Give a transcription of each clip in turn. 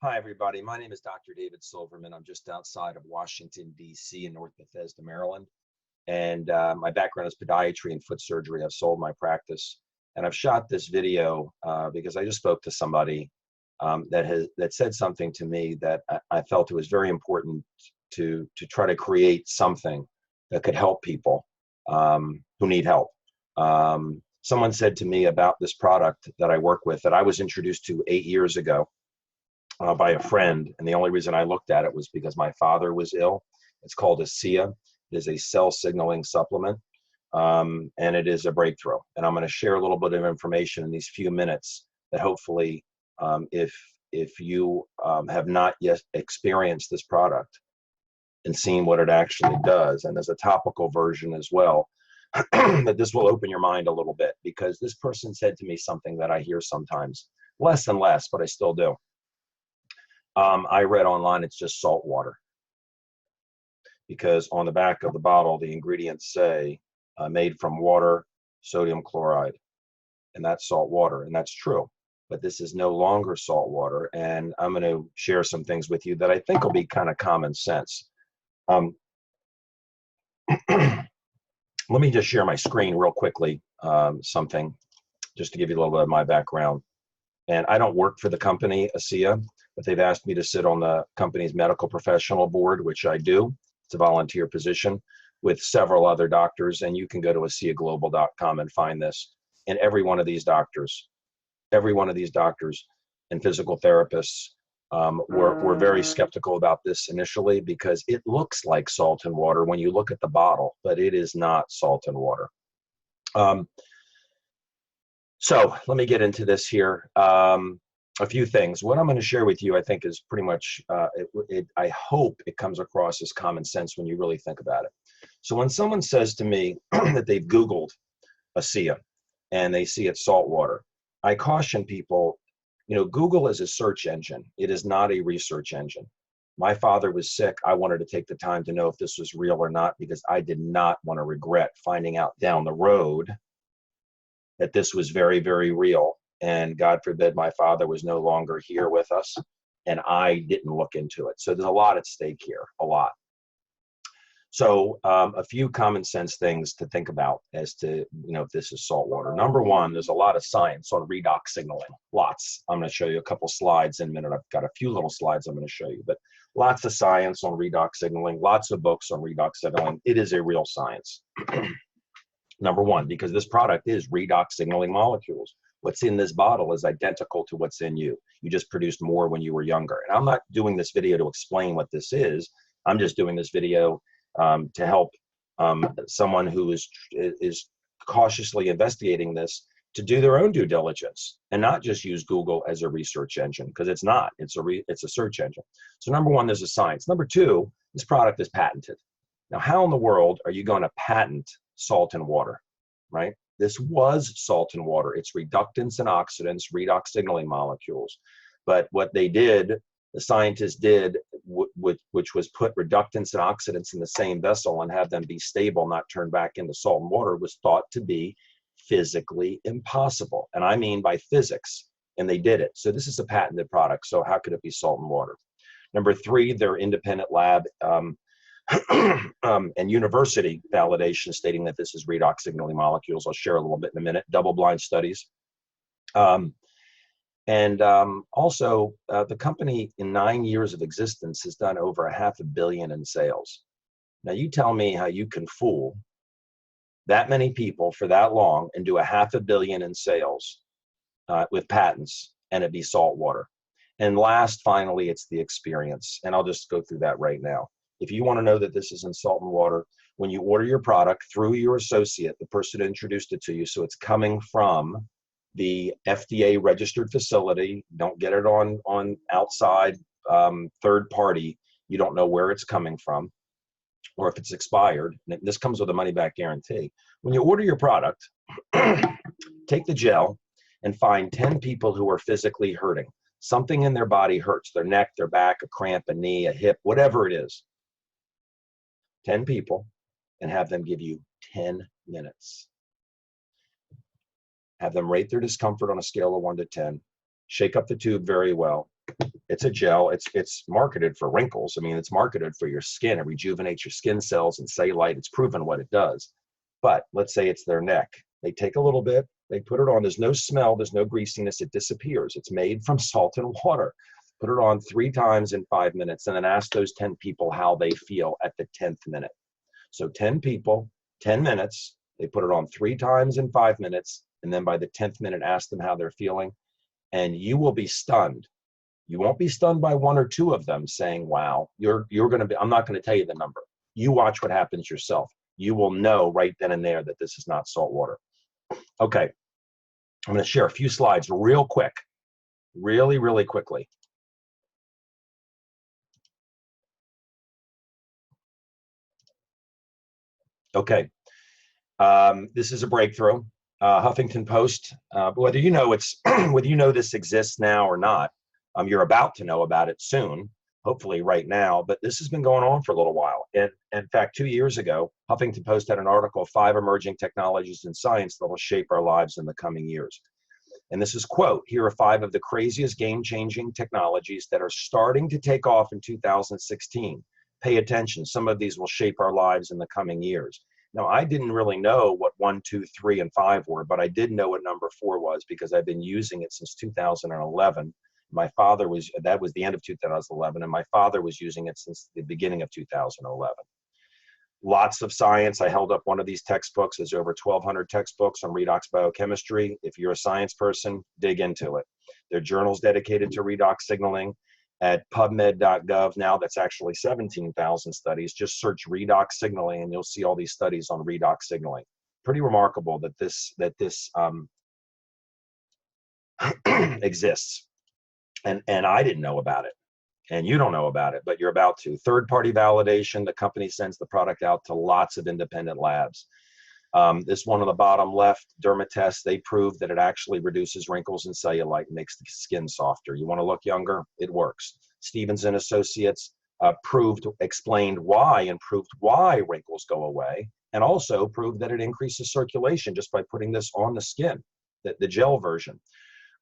Hi, everybody. My name is Dr. David Silverman. I'm just outside of Washington, D.C. in North Bethesda, Maryland. And my background is podiatry and foot surgery. I've sold my practice. And I've shot this video because I just spoke to somebody that said something to me that I felt it was very important to try to create something that could help people who need help. Someone said to me about this product that I work with that I was introduced to 8 years ago. By a friend, and the only reason I looked at it was because my father was ill. It's called Asea. It is a cell signaling supplement, and it is a breakthrough. And I'm going to share a little bit of information in these few minutes that hopefully, if you have not yet experienced this product and seen what it actually does, and there's a topical version as well, that this will open your mind a little bit, because this person said to me something that I hear sometimes, less and less, but I still do. I read online it's just salt water, because on the back of the bottle the ingredients say made from water, sodium chloride, and that's salt water, and that's true. But this is no longer salt water, and I'm going to share some things with you that I think will be kind of common sense. Let me just share my screen real quickly, something just to give you a little bit of my background. And I don't work for the company Asea, but they've asked me to sit on the company's medical professional board, which I do. It's a volunteer position with several other doctors, and you can go to aseaglobal.com and find this. And every one of these doctors and physical therapists were very skeptical about this initially, because it looks like salt and water when you look at the bottle, but it is not salt and water. So let me get into this here. A few things. What I'm going to share with you, I think, is pretty much, I hope it comes across as common sense when you really think about it. So when someone says to me that they've Googled Asea and they see it's salt water, I caution people, Google is a search engine. It is not a research engine. My father was sick. I wanted to take the time to know if this was real or not, because I did not want to regret finding out down the road that this was very, very real. And God forbid my father was no longer here with us, and I didn't look into it. So there's a lot at stake here, a lot. So a few common sense things to think about as to, if this is salt water. Number one, there's a lot of science on redox signaling, lots. I'm going to show you a couple slides in a minute. I've got a few little slides I'm going to show you, but lots of science on redox signaling, lots of books on redox signaling. It is a real science. Number one, because this product is redox signaling molecules. What's in this bottle is identical to what's in you. You just produced more when you were younger. And I'm not doing this video to explain what this is. I'm just doing this video to help someone who is cautiously investigating this to do their own due diligence and not just use Google as a research engine, because it's not. It's a search engine. So number one, there's a science. Number two, this product is patented. Now, how in the world are you going to patent salt and water, right? This was salt and water. It's reductants and oxidants, redox signaling molecules. But what they did, the scientists did, which was put reductants and oxidants in the same vessel and have them be stable, not turn back into salt and water, was thought to be physically impossible. And I mean by physics, and they did it. So this is a patented product. So how could it be salt and water? Number three, their independent lab and university validation stating that this is redox signaling molecules. I'll share a little bit in a minute. Double-blind studies. Also, the company in 9 years of existence has done over $500 million in sales. Now, you tell me how you can fool that many people for that long and do $500 million in sales with patents and it be salt water. And last, finally, it's the experience. And I'll just go through that right now. If you want to know that this isn't salt and water, when you order your product through your associate, the person who introduced it to you, so it's coming from the FDA registered facility, don't get it on outside third party, you don't know where it's coming from or if it's expired. And this comes with a money back guarantee. When you order your product, take the gel and find 10 people who are physically hurting. Something in their body hurts, their neck, their back, a cramp, a knee, a hip, whatever it is. 10 people, and have them give you 10 minutes. Have them rate their discomfort on a scale of 1 to 10. Shake up the tube very well. It's a gel. It's marketed for wrinkles. I mean, it's marketed for your skin. It rejuvenates your skin cells and cellulite. It's proven what it does. But let's say it's their neck. They take a little bit, they put it on. There's no smell, there's no greasiness. It disappears. It's made from salt and water. Put it on 3 times in 5 minutes, and then ask those 10 people how they feel at the 10th minute. So 10 people, 10 minutes. They put it on 3 times in 5 minutes, and then by the 10th minute, ask them how they're feeling, and you will be stunned. You won't be stunned by 1 or 2 of them saying, wow, you're going to be, I'm not going to tell you the number. You watch what happens yourself. You will know right then and there that this is not salt water. Okay, I'm going to share a few slides real quick, really, really quickly. Okay, this is a breakthrough. Huffington Post, whether you know whether you know this exists now or not, you're about to know about it soon, hopefully right now, but this has been going on for a little while. And in fact, 2 years ago, Huffington Post had an article, 5 emerging technologies in science that will shape our lives in the coming years. And this is, quote, here are 5 of the craziest game-changing technologies that are starting to take off in 2016. Pay attention, some of these will shape our lives in the coming years. Now, I didn't really know what 1, 2, 3, and 5 were, but I did know what number 4 was because I've been using it since 2011. My father was, that was the end of 2011, and my father was using it since the beginning of 2011. Lots of science. I held up one of these textbooks. There's over 1,200 textbooks on redox biochemistry. If you're a science person, dig into it. There are journals dedicated to redox signaling. At PubMed.gov now, that's actually 17,000 studies. Just search redox signaling and you'll see all these studies on redox signaling. Pretty remarkable that this exists. And I didn't know about it. And you don't know about it, but you're about to. Third-party validation, the company sends the product out to lots of independent labs. This one on the bottom left, Dermatest, they proved that it actually reduces wrinkles and cellulite and makes the skin softer. You want to look younger? It works. Stevens and Associates explained why and proved why wrinkles go away, and also proved that it increases circulation just by putting this on the skin, the gel version.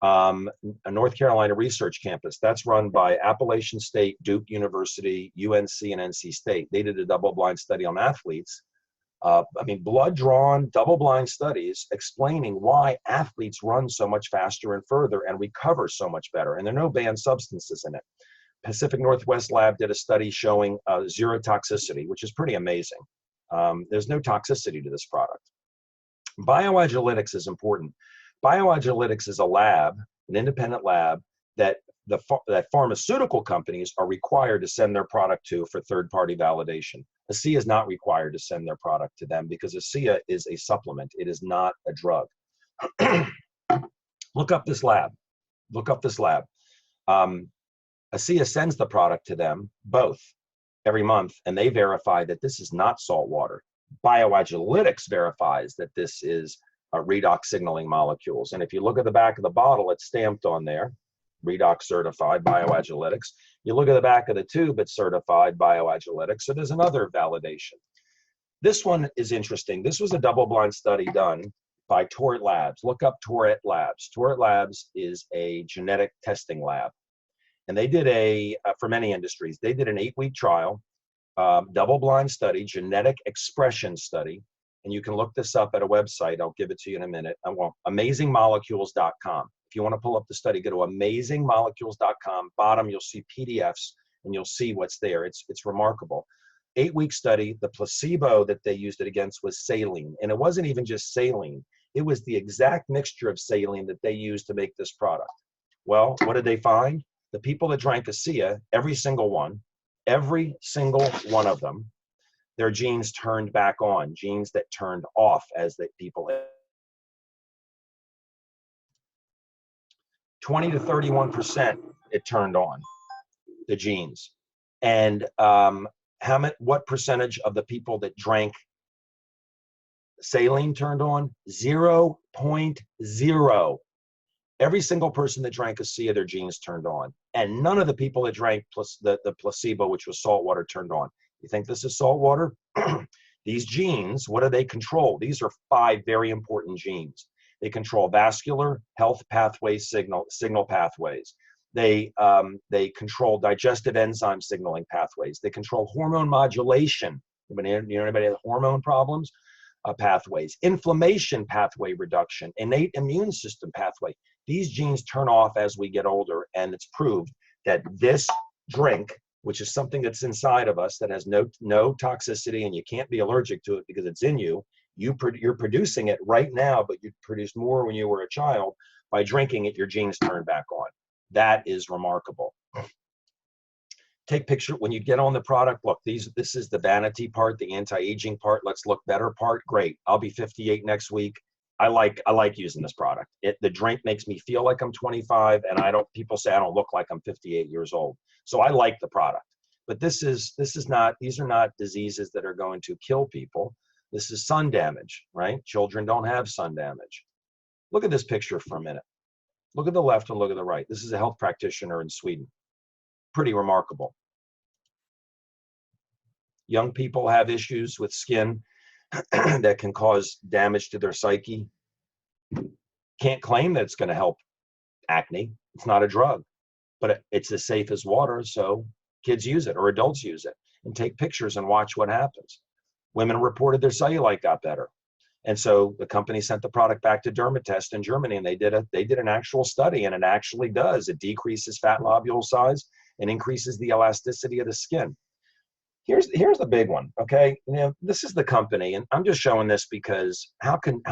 A North Carolina research campus that's run by Appalachian State, Duke University, UNC, and NC State. They did a double-blind study on athletes. Blood-drawn, double-blind studies explaining why athletes run so much faster and further and recover so much better. And there are no banned substances in it. Pacific Northwest Lab did a study showing 0 toxicity, which is pretty amazing. There's no toxicity to this product. Bioagilitics is important. Bioagilitics is a lab, an independent lab, that pharmaceutical companies are required to send their product to for third-party validation. Asea is not required to send their product to them because Asea is a supplement. It is not a drug. Look up this lab. Look up this lab. Asea sends the product to them, both, every month, and they verify that this is not salt water. Bioagilitics verifies that this is redox signaling molecules. And if you look at the back of the bottle, it's stamped on there, redox certified, Bioagilitics. You look at the back of the tube, it's certified, Bioagilitics. So there's another validation. This one is interesting. This was a double-blind study done by Tourette Labs. Look up Tourette Labs. Tourette Labs is a genetic testing lab. And they did for many industries, they did an 8-week trial, double-blind study, genetic expression study. And you can look this up at a website. I'll give it to you in a minute. amazingmolecules.com. If you want to pull up the study, go to amazingmolecules.com. Bottom, you'll see PDFs, and you'll see what's there. It's remarkable. 8-week study. The placebo that they used it against was saline. And it wasn't even just saline. It was the exact mixture of saline that they used to make this product. Well, what did they find? The people that drank Asea, every single one of them, their genes turned back on, genes that turned off as the people. 20 to 31% it turned on, the genes. And what percentage of the people that drank saline turned on? 0.0. Every single person that drank Asea, their genes turned on. And none of the people that drank the placebo, which was salt water, turned on. You think this is salt water? These genes, what do they control? These are 5 very important genes. They control vascular health pathways, signal pathways. They control digestive enzyme signaling pathways. They control hormone modulation. Anybody have hormone problems? Pathways, inflammation pathway reduction, innate immune system pathway. These genes turn off as we get older, and it's proved that this drink, which is something that's inside of us that has no toxicity, and you can't be allergic to it because it's in you. You're producing it right now, but you produced more when you were a child. By drinking it, your genes turn back on. That is remarkable. Take picture when you get on the product. Look, this is the vanity part, the anti-aging part. Let's look better part. Great. I'll be 58 next week. I like using this product. The drink makes me feel like I'm 25, and people say I don't look like I'm 58 years old. So I like the product. But these are not diseases that are going to kill people. This is sun damage, right? Children don't have sun damage. Look at this picture for a minute. Look at the left and look at the right. This is a health practitioner in Sweden. Pretty remarkable. Young people have issues with skin that can cause damage to their psyche. Can't claim that it's going to help acne. It's not a drug, but it's as safe as water, so kids use it or adults use it and take pictures and watch what happens. Women reported their cellulite got better. And so the company sent the product back to Dermatest in Germany, and they did an actual study, and it actually does. It decreases fat lobule size and increases the elasticity of the skin. Here's the big one, okay? This is the company, and I'm just showing this because how can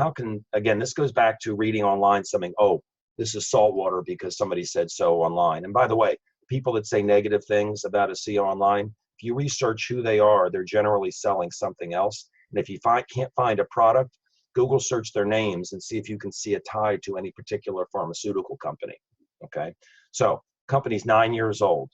again, this goes back to reading online something, oh, this is salt water because somebody said so online. And by the way, people that say negative things about Asea online, if you research who they are, they're generally selling something else. And if you can't find a product, Google search their names and see if you can see a tie to any particular pharmaceutical company, okay? So, company's 9 years old,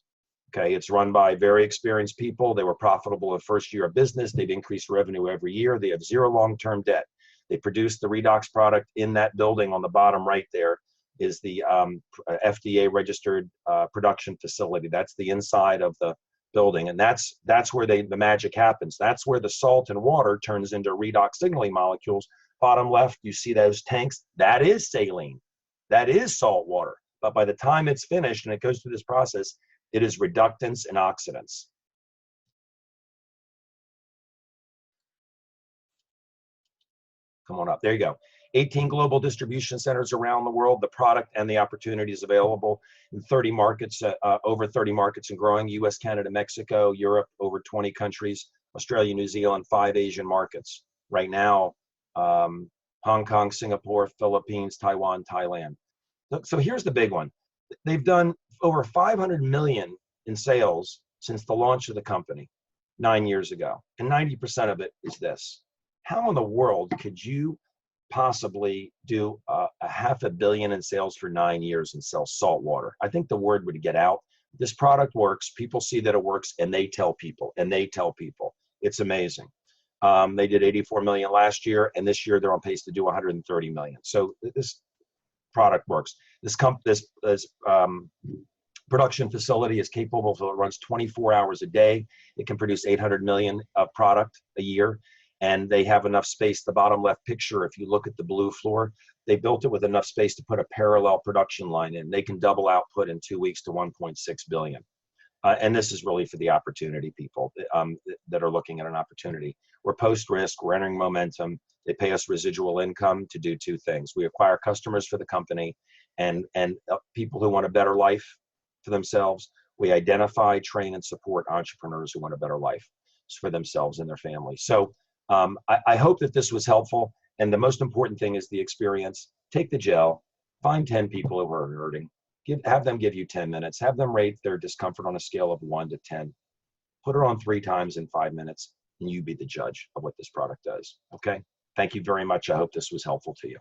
okay? It's run by very experienced people. They were profitable in first year of business. They've increased revenue every year. They have zero long-term debt. They produce the Redox product in that building on the bottom right there is the FDA registered production facility. That's the inside of the building, and that's where the magic happens. That's where the salt and water turns into redox signaling molecules. Bottom left, you see those tanks. That is saline. That is salt water. But by the time it's finished and it goes through this process, it is reductants and oxidants. Come on up. There you go. 18 global distribution centers around the world. The product and the opportunity is available in 30 markets, over 30 markets and growing. US, Canada, Mexico, Europe, over 20 countries, Australia, New Zealand, 5 Asian markets. Right now, Hong Kong, Singapore, Philippines, Taiwan, Thailand. So here's the big one. They've done over 500 million in sales since the launch of the company 9 years ago. And 90% of it is this. How in the world could you possibly do a $500 million in sales for 9 years and sell salt water? I think the word would get out. This product works. People see that it works, and they tell people, It's amazing. They did 84 million last year, and this year they're on pace to do 130 million. So this product works. This production facility is capable, so it runs 24 hours a day. It can produce 800 million of product a year. And they have enough space. The bottom left picture, if you look at the blue floor, they built it with enough space to put a parallel production line in. They can double output in 2 weeks to 1.6 billion. And this is really for the opportunity people that are looking at an opportunity. We're post-risk, we're entering momentum. They pay us residual income to do two things. We acquire customers for the company and people who want a better life for themselves. We identify, train, and support entrepreneurs who want a better life for themselves and their families. So I hope that this was helpful. And the most important thing is the experience. Take the gel, find 10 people who are hurting, have them give you 10 minutes, have them rate their discomfort on a scale of 1 to 10. Put it on 3 times in 5 minutes, and you be the judge of what this product does. Okay? Thank you very much. I hope this was helpful to you.